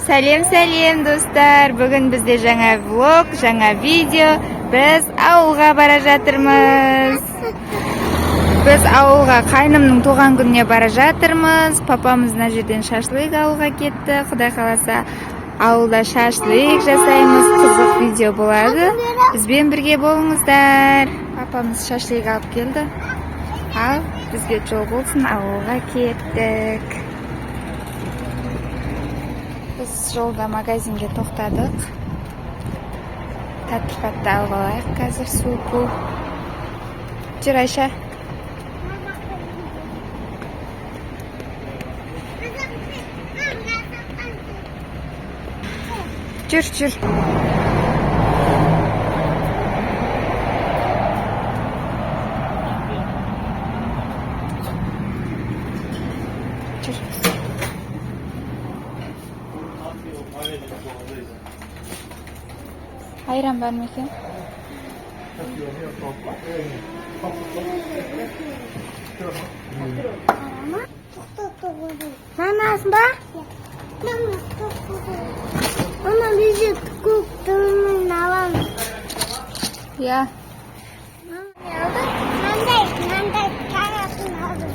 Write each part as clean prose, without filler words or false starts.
Сәлем достар. Бүгін бізде жаңа влог, жаңа видео. Біз ауылға бара жатырмыз. Біз ауылға қайнымның туған күніне бара жатырмыз. Папамыз мына жерден шашлык алуға кетті. Құдай қаласа ауылда шашлык жасаймыз. Қызық видео болады. Бізбен бірге болыңыздар. Папамыз шашлык алып келді. Ал бізге жол болсын, ауылға кеттік. Біз жолда магазинге тоқтадық. Тәтті алып алайық. Қазір супу. Жүр, Айша. Жүр. Жүр. Ayran var mı ekan? Mamas ba? Mama bizi koktuğunu alalım. Ya. Nandai kayasını aldım.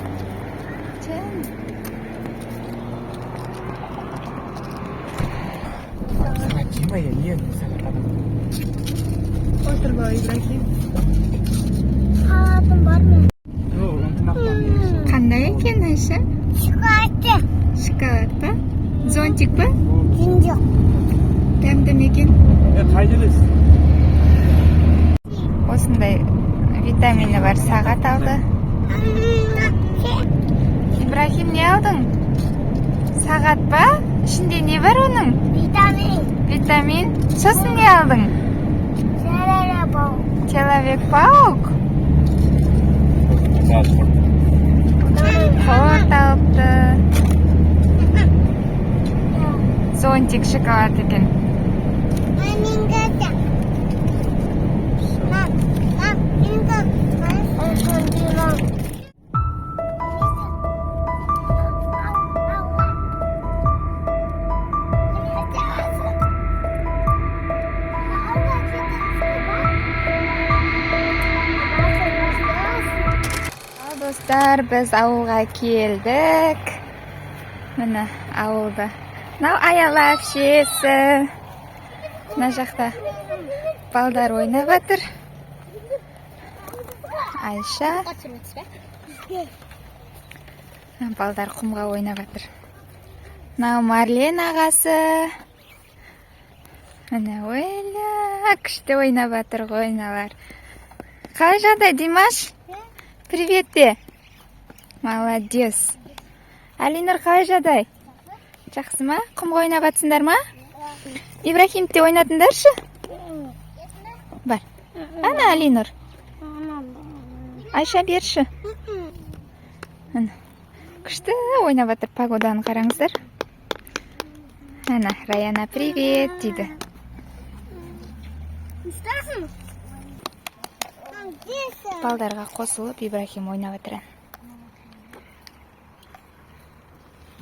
Gimana ya dia sangat Otur bawa İbrahim. Halatım var mı? Yok, untuk apa? Qanday ekan Ayşe? Şokolatlı. Shokolad ba? Zontik ba? Cincik. Dam ekan. Ya qaydilis. Осындай витамині бар сағат алды. İbrahim, ne aldın? Сағат ба? İçinde ne var onun? Vitamin. Vitamin. Sosun ne aldın? Человек-паук. Kort aldı. Зонтик шоколад екен. Dostlar, biz ауылға келдік. Міне ауылда. Мынау аял әпшесі. Мына жақта балдар ойнап жатыр. Айша. Балдар құмға ойнап жатыр. Мынау Марлен ағасы. Міне ойла, күшті ойнап жатыр ойналар. Қалай жағдай, Димаш? Привет де. Молодец. Алинур, қалай жағдай? Жақсы ма? Құмға ойнап жатсыңдар ма? Ибрахим те ойнатыңдаршы? Бар. Ана Алинур. Айша берші. Ана. Күшті ойнап жатыр, погоданы қараңыздар. Ана, Раяна привет дейді. Балдарға қосылып, Ибрахим ойнап жатыр.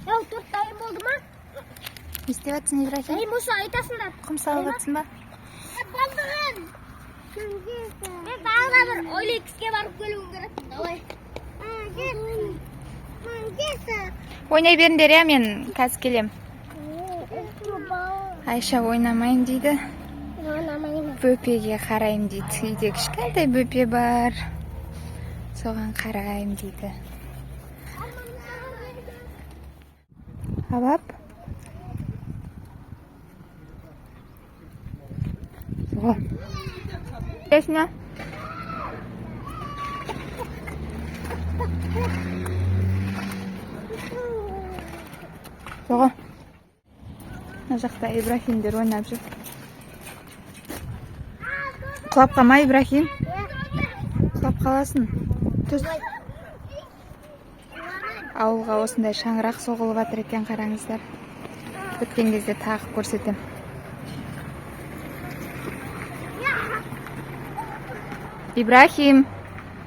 Яу, төрт дайын болды ма? Не істеп жатсың, Ибрахим? Дайын болса айтасыңдар. Құм салып жатсың ба? Балдығын. Мен тағы бір Олекске барып келуім керек. Давай. Ойнай беріңдер, я, мен қазір келем. Айша ойнамайын дейді. Бөпеге қарайым дейді. Үйде кішкентай бөпе бар. Соған қарайым дейді. Абап. Соға. Есіне. Соға. Мына жақта Ибрахимдер ойнап жүр. Құлап қалма, Ибрахим. Құлап қаласын. Түс. Ауылға осындай шаңырақ соғылып жатыр екен, қараңыздар. Біткен кезде тағып көрсетем. Ибрахим,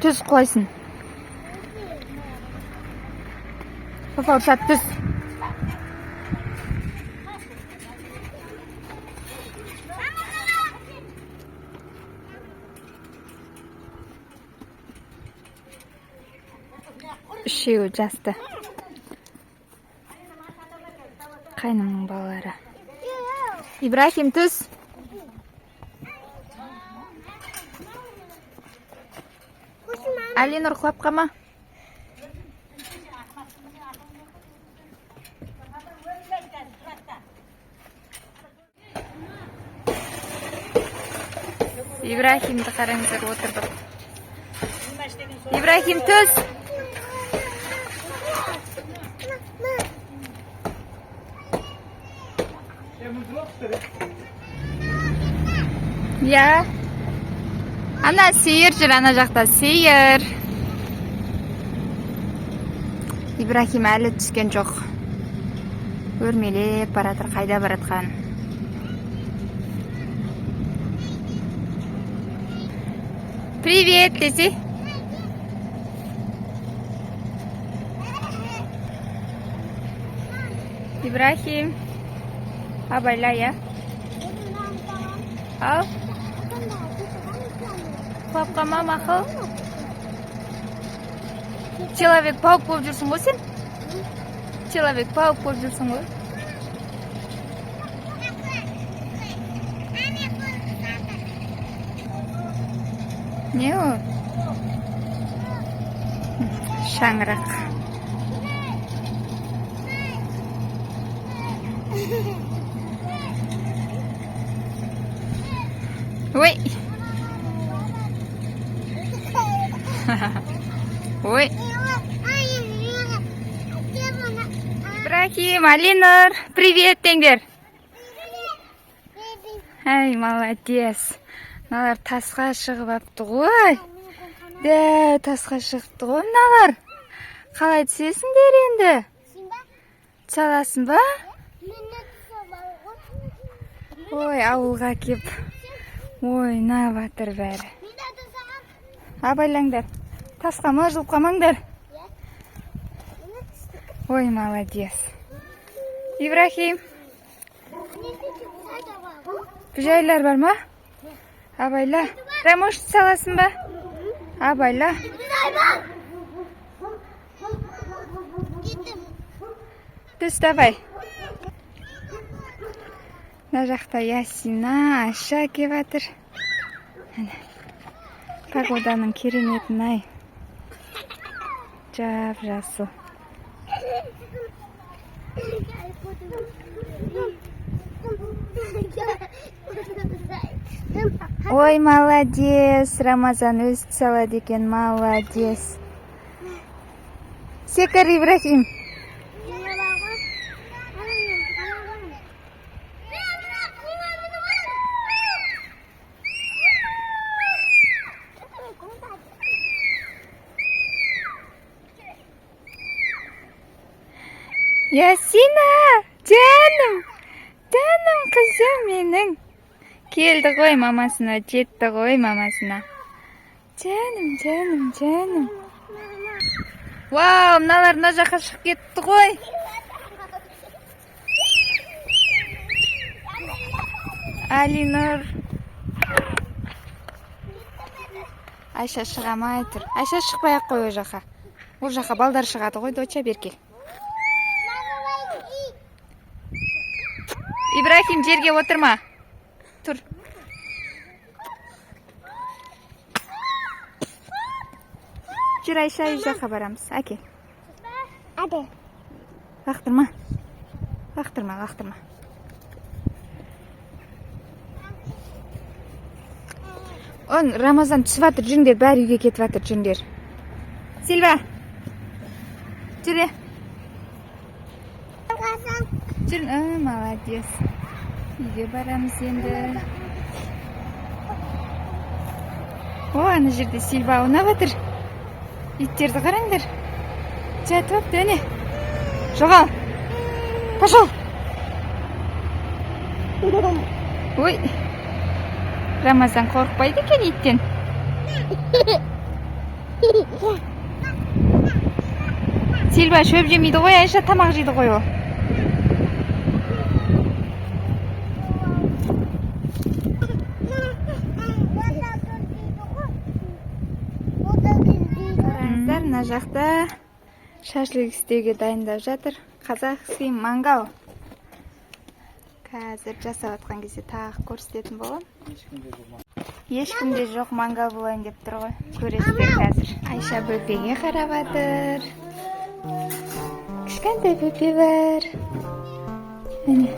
түс құлайсың. Папа, ұрсат түс. үшеуі жасты. Қайнымның балалары. Ибрахим, түс. Алинұр, құлап қама. Ибрахимді қараңыздар, отырдық. Ибрахим, түс. Я. Ана сейір жүр, ана жақта сейір. Ибрахим әлі түскен жоқ. Өрмелеп баратыр, қайда баратқан. Привет, десе. Ибрахим. Абайла, я. Ал. Папқама мақыл. Человек-паук болып жүрсің ғой сен? Человек-паук болып жүрсің ғой? Не о? Шаңырақ. Ой. Ой. Ибрахим, Алинур, привет, теңдер. Ай, молодец. Мыналар тасқа шығып апты ғой. Дә, тасқа шығыпты ғой мыналар. Қалай түсесіңдер енді? Саласың ба? Ой, ауылға кеп. Ой, на батыр бәрі. Абайлаңдар. Тасқа мыжылып қалмаңдар. Ой, молодец. Ибрахим. Бүжайлар бар ма? Абайла. Рамошты саласың ба? Абайла. Түс, давай. Мына жақта Ясина, Аша кеп жатыр. Погоданың кереметін ай. Жап-жасыл. Ой, молодец. Рамазан өз салады екен, молодец. Секір, Ибрахим. Ясина, жаным, қызым менің. Келді ғой мамасына, жетті ғой мамасына. Жаным. Вау, мыналар мына жаққа шығып кетті ғой. Алинур. Айша шығамай тұр. Айша шықпай ақ қой о жаққа. Ол жаққа балдар шығады ғой, доча беркел. Ибрахим, жерге отырма. Тұр. Жүр, Айша, үй жаққа барамыз. Әке. Әде. Лақтырма. Он, Рамазан түсіп атыр, жүріңдер, бәрі үйге кетіп атыр, жүріңдер. Сильва. Жүре. Жүр, молодец. Үйге барамыз енді. О, ана жерде Сильва ойнап жатыр. Иттерді қараңдар. Жатып апты, әне. Жоғал. Пошел. Ой. Рамазан қорықпайды екен иттен. Сильва шөп жемейді ғой, Айша тамақ жейді ғой о. Қараңыздар, мына жақта Шашлык істеуге дайындап жатыр. Казахский мангал. Қазір жасап атқан кезде тағы көрсететін болам. Ешкімде жоқ мангал болайын деп тұр ғой. Көресіздер қазір. Айша бөпеге қарап жатыр. Кішкентай бөпе бар. Міне.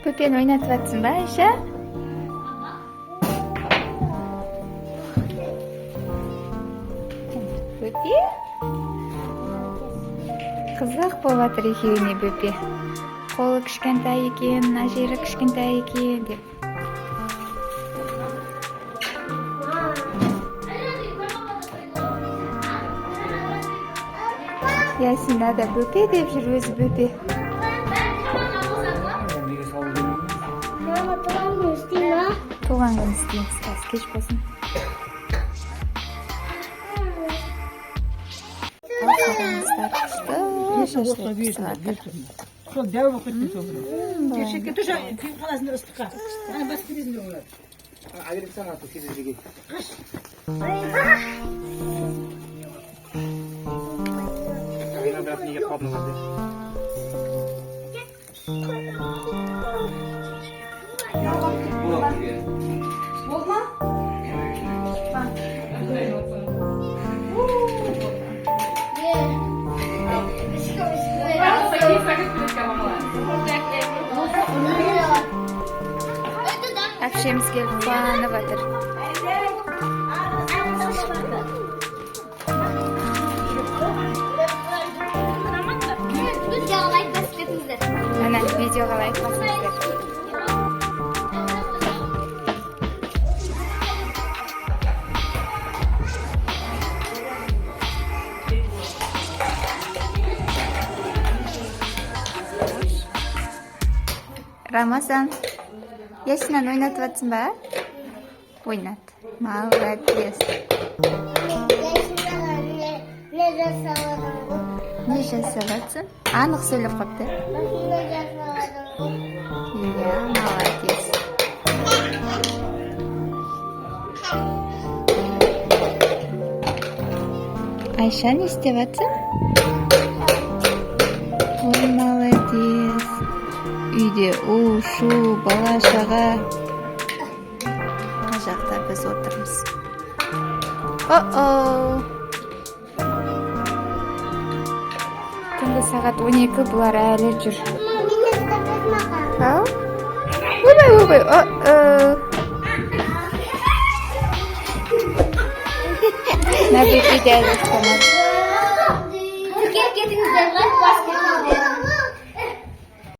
Бөпені ойнатып жатсың ба, Айша? Бөпе? Қызық болып жатыр екеуіне бөпе. Қолы кішкентай екен, мына жері кішкентай екен деп. Ясина да бөпе деп жүр, өзі бөпе. Мама, туған күн істейін ба? Туған күн істейміз, қазір кеш болсын. Қараңыздар, күшті шашлык пісіп жатыр. Сол дәу болып кеткен сол. Шекке тоже күйіп қаласыңдар ыстыққа. Ана бас бересіңдер олар. Әділіп саңаты кездерге. Айна бірақ неге қалдыңыз деп. Әпшеміз келіп қуанып жатыр. Видеоға лайк басып кетіңіздер. Міне, видеоға лайк басыңыздар. Рамазан, Ясинаны ойнатып жатсың ба? Ойнат. Молодец. Не жасаватыр? Не жасап жатсың? Анық сөйлеп қойыпты. Не жасаватыр? Иә, молодец. Айша не істеп жатсың? Ой, молодец. Үйде у-шу, бала-шаға. Мына жақта біз отырмыз. О-о! Түнгі сағат 12, бұлар әлі жүр. Ау? Ойбай, ойбай, о-о! Нәбеке де әлі ұстамады. Кетіңіздер, лайк басып кетіңіздер.